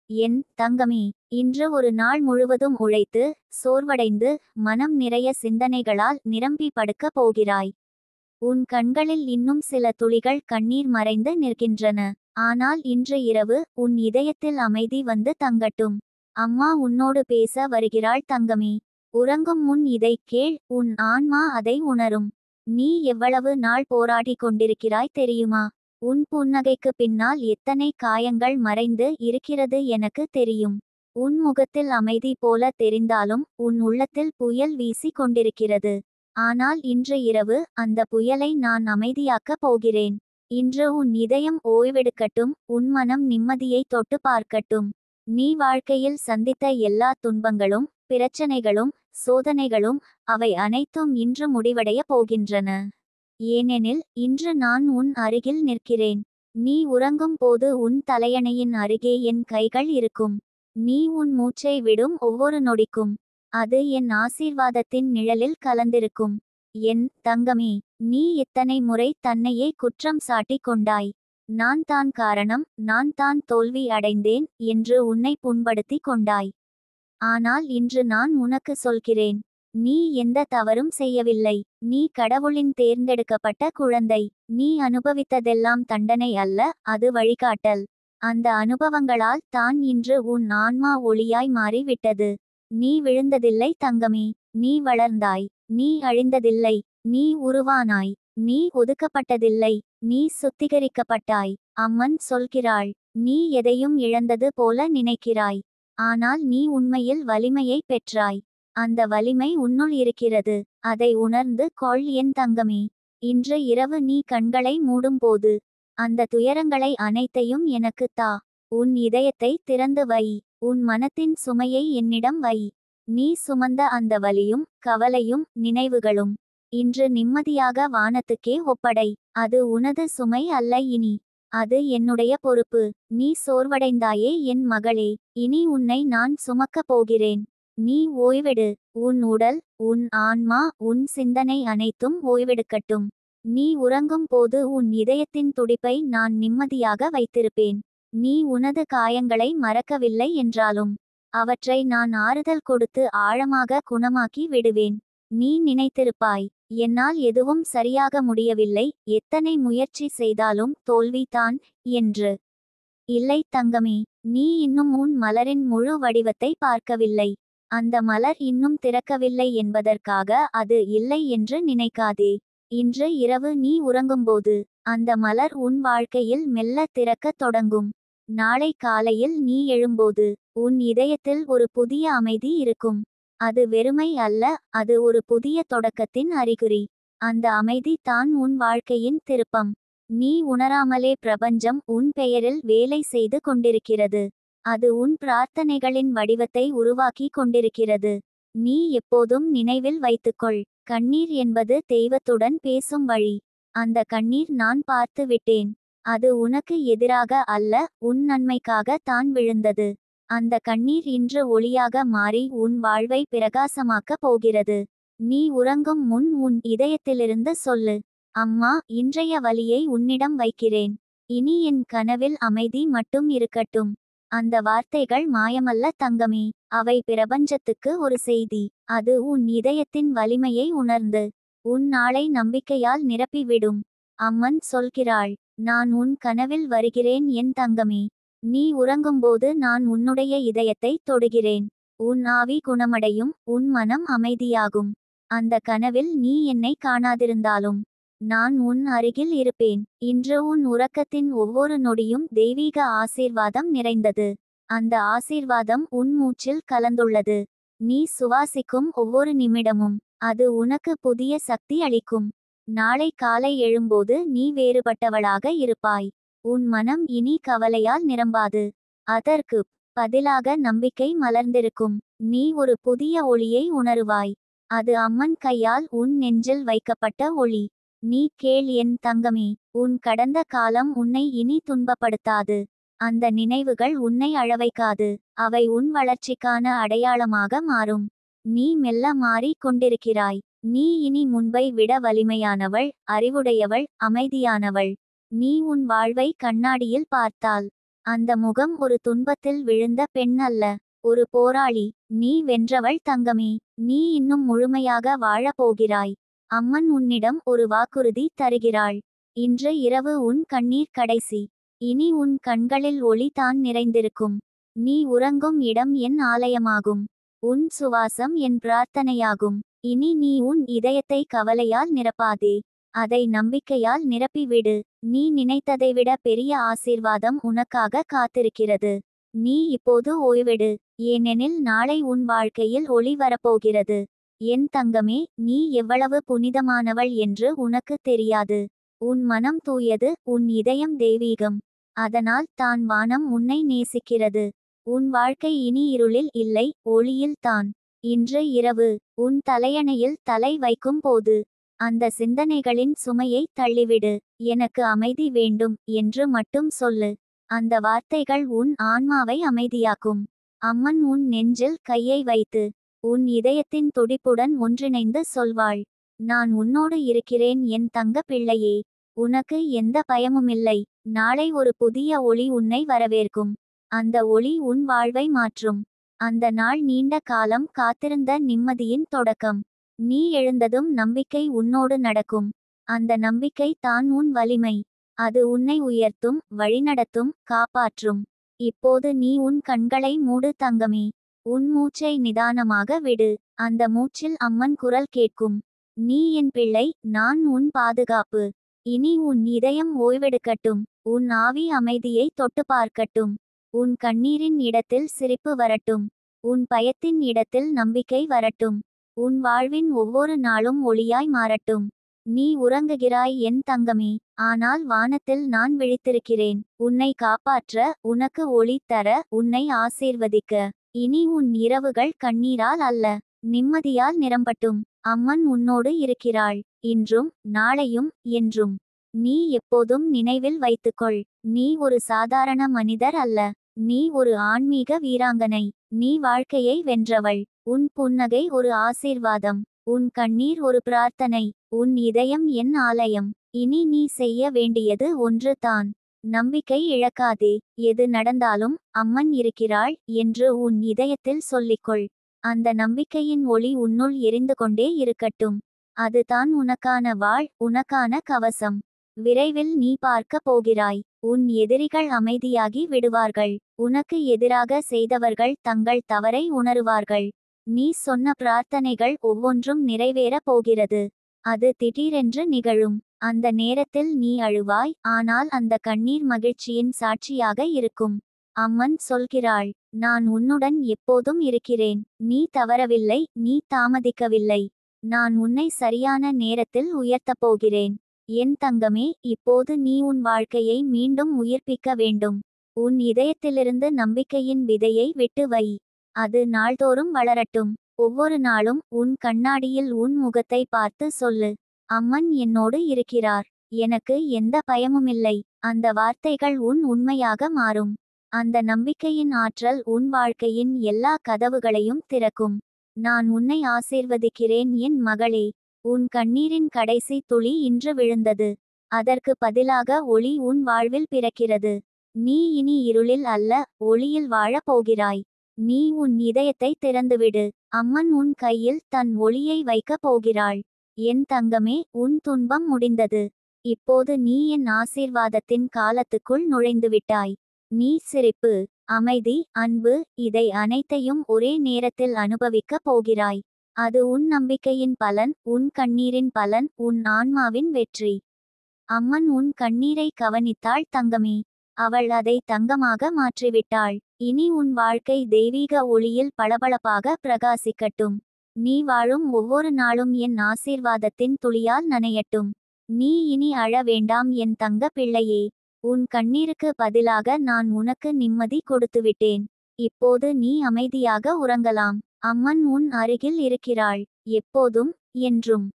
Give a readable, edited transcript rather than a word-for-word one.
என் தங்கமே, இன்று ஒரு நாள் முழுவதும் உழைத்து சோர்வடைந்து மனம் நிறைய சிந்தனைகளால் நிரம்பி படுக்கப் போகிறாய். உன் கண்களில் இன்னும் சில துளிகள் கண்ணீர் மறைந்து நிற்கின்றன. ஆனால் இன்று இரவு உன் இதயத்தில் அமைதி வந்து தங்கட்டும். அம்மா உன்னோடு பேச வருகிறாள் தங்கமே. உறங்கும் முன் இதை கேள், உன் ஆன்மா அதை உணரும். நீ எவ்வளவு நாள் போராடிக் கொண்டிருக்கிறாய் தெரியுமா? உன் புன்னகைக்கு பின்னால் எத்தனை காயங்கள் மறைந்து இருக்கிறது எனக்கு தெரியும். உன் முகத்தில் அமைதி போல தெரிந்தாலும் உன் உள்ளத்தில் புயல் வீசி கொண்டிருக்கிறது. ஆனால் இன்று இரவு அந்த புயலை நான் அமைதியாக்கப் போகிறேன். இன்று உன் இதயம் ஓய்வெடுக்கட்டும், உன் மனம் நிம்மதியை தொட்டு பார்க்கட்டும். நீ வாழ்க்கையில் சந்தித்த எல்லா துன்பங்களும் பிரச்சனைகளும் சோதனைகளும் அவை அனைத்தும் இன்று முடிவடைய போகின்றன. ஏனெனில் இன்று நான் உன் அருகில் நிற்கிறேன். நீ உறங்கும் போது உன் தலையணையின் அருகே என் கைகள் இருக்கும். நீ உன் மூச்சை விடும் ஒவ்வொரு நொடிக்கும் அது என் ஆசீர்வாதத்தின் நிழலில் கலந்திருக்கும். என் தங்கமே, நீ எத்தனை முறை தன்னையே குற்றம் சாட்டிக் கொண்டாய். நான் தான் காரணம், நான் தான் தோல்வி அடைந்தேன் என்று உன்னை புண்படுத்தி கொண்டாய். ஆனால் இன்று நான் உனக்கு சொல்கிறேன், நீ எந்த தவறும் செய்யவில்லை. நீ கடவுளின் தேர்ந்தெடுக்கப்பட்ட குழந்தை. நீ அனுபவித்ததெல்லாம் தண்டனை அல்ல, அது வழிகாட்டல். அந்த அனுபவங்களால் தான் இன்று உன் ஆன்மா ஒளியாய் மாறி விட்டது. நீ விழுந்ததில்லை தங்கமே, நீ வளர்ந்தாய். நீ அழிந்ததில்லை, நீ உருவானாய். நீ ஒதுக்கப்பட்டதில்லை, நீ சுத்திகரிக்கப்பட்டாய். அம்மன் சொல்கிறாள், நீ எதையும் இழந்தது போல நினைக்கிறாய். ஆனால் நீ உண்மையில் வலிமையை பெற்றாய். அந்த வலிமை உன்னுள் இருக்கிறது. அதை உணர்ந்து கொள் என் தங்கமே. இன்று இரவு நீ கண்களை மூடும்போது அந்த துயரங்களை அனைத்தையும் எனக்கு தா. உன் இதயத்தை திறந்து வை. உன் மனத்தின் சுமையை என்னிடம் வை. நீ சுமந்த அந்த வலியும் கவலையும் நினைவுகளும் இன்று நிம்மதியாக வானத்துக்கே ஒப்படை. அது உனது சுமை அல்ல இனி, அது என்னுடைய பொறுப்பு. நீ சோர்வடைந்தாயே என் மகளே, இனி உன்னை நான் சுமக்கப் போகிறேன். நீ ஓய்வெடு. உன் உடல், உன் ஆன்மா, உன் சிந்தனை அனைத்தும் ஓய்வெடுக்கட்டும். நீ உறங்கும் போது உன் இதயத்தின் துடிப்பை நான் நிம்மதியாக வைத்திருப்பேன். நீ உனது காயங்களை மறக்கவில்லை என்றாலும் அவற்றை நான் ஆறுதல் கொடுத்து ஆழமாக குணமாக்கி விடுவேன். நீ நினைத்திருப்பாய், என்னால் எதுவும் சரியாக முடியவில்லை, எத்தனை முயற்சி செய்தாலும் தோல்விதான் என்று. இல்லை தங்கமே, நீ இன்னும் உன் மலரின் முழு வடிவத்தை பார்க்கவில்லை. அந்த மலர் இன்னும் திறக்கவில்லை என்பதற்காக அது இல்லை என்று நினைக்காதே. இன்று இரவு நீ உறங்கும்போது அந்த மலர் உன் வாழ்க்கையில் மெல்ல திறக்கத் தொடங்கும். நாளை காலையில் நீ எழும்போது உன் இதயத்தில் ஒரு புதிய அமைதி இருக்கும். அது வெறுமை அல்ல, அது ஒரு புதிய தொடக்கத்தின் அறிகுறி. அந்த அமைதி தான் உன் வாழ்க்கையின் திருப்பம். நீ உணராமலே பிரபஞ்சம் உன் பெயரில் வேலை செய்து கொண்டிருக்கிறது. அது உன் பிரார்த்தனைகளின் வடிவத்தை உருவாக்கி கொண்டிருக்கிறது. நீ எப்போதும் நினைவில் வைத்துக்கொள், கண்ணீர் என்பது தெய்வத்துடன் பேசும் வழி. அந்த கண்ணீர் நான் பார்த்து விட்டேன். அது உனக்கு எதிராக அல்ல, உன் நன்மைக்காக தான் விழுந்தது. அந்த கண்ணீர் இன்று ஒளியாக மாறி உன் வாழ்வை பிரகாசமாக்கப் போகிறது. நீ உறங்கும் முன் உன் இதயத்திலிருந்து சொல்லு, அம்மா, இன்றைய வலியை உன்னிடம் வைக்கிறேன். இனி என் கனவில் அமைதி மட்டும் இருக்கட்டும். அந்த வார்த்தைகள் மாயமல்ல தங்கமே, அவை பிரபஞ்சத்துக்கு ஒரு செய்தி. அது உன் இதயத்தின் வலிமையை உணர்ந்து உன் நாளை நம்பிக்கையால் நிரப்பிவிடும். அம்மன் சொல்கிறாள், நான் உன் கனவில் வருகிறேன் என் தங்கமே. நீ உறங்கும்போது நான் உன்னுடைய இதயத்தை தொடுகிறேன். உன் ஆவி குணமடையும், உன் மனம் அமைதியாகும். அந்த கனவில் நீ என்னை காணாதிருந்தாலும் நான் உன் அருகில் இருப்பேன். இன்று உன் உறக்கத்தின் ஒவ்வொரு நொடியும் தெய்வீக ஆசீர்வாதம் நிறைந்தது. அந்த ஆசீர்வாதம் உன் மூச்சில் கலந்துள்ளது. நீ சுவாசிக்கும் ஒவ்வொரு நிமிடமும் அது உனக்கு புதிய சக்தி அளிக்கும். நாளை காலை எழும்போது நீ வேறுபட்டவளாக இருப்பாய். உன் மனம் இனி கவலையால் நிரம்பாது. அதற்கு பதிலாக நம்பிக்கை மலர்ந்திருக்கும். நீ ஒரு புதிய ஒளியை உணருவாய். அது அம்மன் கையால் உன் நெஞ்சில் வைக்கப்பட்ட ஒளி. நீ கேள் என் தங்கமே, உன் கடந்த காலம் உன்னை இனி துன்பப்படுத்தாது. அந்த நினைவுகள் உன்னை அழவைக்காது. அவை உன் வளர்ச்சிக்கான அடையாளமாக மாறும். நீ மெல்ல மாறி கொண்டிருக்கிறாய். நீ இனி முன்பை விட வலிமையானவள், அறிவுடையவள், அமைதியானவள். நீ உன் வாழ்வை கண்ணாடியில் பார்த்தால் அந்த முகம் ஒரு துன்பத்தில் விழுந்த பெண் அல்ல, ஒரு போராளி. நீ வென்றவள் தங்கமே. நீ இன்னும் முழுமையாக வாழப் போகிறாய். அம்மன் உன்னிடம் ஒரு வாக்குறுதி தருகிறாள். இன்று இரவு உன் கண்ணீர் கடைசி. இனி உன் கண்களில் ஒளி தான் நிறைந்திருக்கும். நீ உறங்கும் இடம் என் ஆலயமாகும். உன் சுவாசம் என் பிரார்த்தனையாகும். இனி நீ உன் இதயத்தை கவலையால் நிரப்பாதே. அதை நம்பிக்கையால் நிரப்பிவிடு. நீ நினைத்ததை விட பெரிய ஆசீர்வாதம் உனக்காக காத்திருக்கிறது. நீ இப்போது ஓய்வெடு. ஏனெனில் நாளை உன் வாழ்க்கையில் ஒளி வரப்போகிறது. என் தங்கமே, நீ எவ்வளவு புனிதமானவள் என்று உனக்கு தெரியாது. உன் மனம் தூயது, உன் இதயம் தெய்வீகம். அதனால் தான் வானம் உன்னை நேசிக்கிறது. உன் வாழ்க்கை இனி இருளில் இல்லை, ஒளியில் தான். இன்று இரவு உன் தலையணையில் தலை வைக்கும் போது அந்த சிந்தனைகளின் சுமையை தள்ளிவிடு. எனக்கு அமைதி வேண்டும் என்று மட்டும் சொல்லு. அந்த வார்த்தைகள் உன் ஆன்மாவை அமைதியாக்கும். அம்மன் உன் நெஞ்சில் கையை வைத்து உன் இதயத்தின் துடிப்புடன் ஒன்றிணைந்து சொல்வாள், நான் உன்னோடு இருக்கிறேன் என் தங்க பிள்ளையே. உனக்கு எந்த பயமுமில்லை. நாளை ஒரு புதிய ஒளி உன்னை வரவேற்கும். அந்த ஒளி உன் வாழ்வை மாற்றும். அந்த நாள் நீண்ட காலம் காத்திருந்த நிம்மதியின் தொடக்கம். நீ எழுந்ததும் நம்பிக்கை உன்னோடு நடக்கும். அந்த நம்பிக்கை தான் உன் வலிமை. அது உன்னை உயர்த்தும், வழிநடத்தும், காப்பாற்றும். இப்போது நீ உன் கண்களை மூடு தங்கமே. உன் மூச்சை நிதானமாக விடு. அந்த மூச்சில் அம்மன் குரல் கேட்கும், நீ என் பிள்ளை, நான் உன் பாதுகாப்பு. இனி உன் இதயம் ஓய்வெடுக்கட்டும். உன் ஆவி அமைதியை தொட்டு பார்க்கட்டும். உன் கண்ணீரின் இடத்தில் சிரிப்பு வரட்டும். உன் பயத்தின் இடத்தில் நம்பிக்கை வரட்டும். உன் வாழ்வின் ஒவ்வொரு நாளும் ஒளியாய் மாறட்டும். நீ உறங்குகிறாய் என் தங்கமே. ஆனால் வானத்தில் நான் விழித்திருக்கிறேன். உன்னை காப்பாற்ற, உனக்கு ஒளி தர, உன்னை ஆசீர்வதிக்க. இனி உன் இரவுகள் கண்ணீரால் அல்ல, நிம்மதியால் நிரம்பட்டும். அம்மன் உன்னோடு இருக்கிறாள். இன்றும், நாளையும், என்றும். நீ எப்போதும் நினைவில் வைத்துக்கொள், நீ ஒரு சாதாரண மனிதர் அல்ல. நீ ஒரு ஆன்மீக வீராங்கனை. நீ வாழ்க்கையை வென்றவள். உன் புன்னகை ஒரு ஆசீர்வாதம். உன் கண்ணீர் ஒரு பிரார்த்தனை. உன் இதயம் என் ஆலயம். இனி நீ செய்ய வேண்டியது ஒன்று தான். நம்பிக்கை இழக்காதே. எது நடந்தாலும் அம்மன் இருக்கிறாள் என்று உன் இதயத்தில் சொல்லிக்கொள். அந்த நம்பிக்கையின் ஒளி உன்னுள் எரிந்து கொண்டே இருக்கட்டும். அதுதான் உனக்கான வாள், உனக்கான கவசம். விரைவில் நீ பார்க்க போகிறாய். உன் எதிரிகள் அமைதியாகி விடுவார்கள். உனக்கு எதிராக செய்தவர்கள் தங்கள் தவறை உணருவார்கள். நீ சொன்ன பிரார்த்தனைகள் ஒவ்வொன்றும் நிறைவேறப் போகிறது. அது திடீரென்று நிகழும். அந்த நேரத்தில் நீ அழுவாய், ஆனால் அந்த கண்ணீர் மகிழ்ச்சியின் சாட்சியாக இருக்கும். அம்மன் சொல்கிறாள், நான் உன்னுடன் எப்போதும் இருக்கிறேன். நீ தவறவில்லை, நீ தாமதிக்கவில்லை. நான் உன்னை சரியான நேரத்தில் உயர்த்தப் போகிறேன். என் தங்கமே, இப்போது நீ உன் வாழ்க்கையை மீண்டும் உயிர்ப்பிக்க வேண்டும். உன் இதயத்திலிருந்து நம்பிக்கையின் விதையை விட்டு வை. அது நாள்தோறும் வளரட்டும். ஒவ்வொரு நாளும் உன் கண்ணாடியில் உன் முகத்தை பார்த்து சொல்லு, அம்மன் என்னோடு இருக்கிறார். எனக்கு எந்த பயமுமில்லை. அந்த வார்த்தைகள் உன் உண்மையாக மாறும். அந்த நம்பிக்கையின் ஆற்றல் உன் வாழ்க்கையின் எல்லா கதவுகளையும் திறக்கும். நான் உன்னை ஆசீர்வதிக்கிறேன் என் மகளே. உன் கண்ணீரின் கடைசி துளி இன்று விழுந்தது. அதற்கு பதிலாக ஒளி உன் வாழ்வில் பிறக்கிறது. நீ இனி இருளில் அல்ல, ஒளியில் வாழப் போகிறாய். நீ உன் இதயத்தை திறந்துவிடு. அம்மன் உன் கையில் தன் ஒளியை வைக்கப் போகிறாள். என் தங்கமே, உன் துன்பம் முடிந்தது. இப்போது நீ என் ஆசீர்வாதத்தின் காலத்துக்குள் நுழைந்துவிட்டாய். நீ சிரிப்பு, அமைதி, அன்பு, இதை அனைத்தையும் ஒரே நேரத்தில் அனுபவிக்கப் போகிறாய். அது உன் நம்பிக்கையின் பலன், உன் கண்ணீரின் பலன், உன் ஆன்மாவின் வெற்றி. அம்மன் உன் கண்ணீரை கவனித்தாள் தங்கமே. அவள் அதை தங்கமாக மாற்றிவிட்டாள். இனி உன் வாழ்க்கை தெய்வீக ஒளியில் பளபளப்பாக பிரகாசிக்கட்டும். நீ வாழும் ஒவ்வொரு நாளும் என் ஆசீர்வாதத்தின் துளியால் நனையட்டும். நீ இனி அழ வேண்டாம் என் தங்க பிள்ளையே. உன் கண்ணீருக்கு பதிலாக நான் உனக்கு நிம்மதி கொடுத்துவிட்டேன். இப்போது நீ அமைதியாக உறங்கலாம். அம்மன் உன் அருகில் இருக்கிறாள். எப்போதும், என்றும்.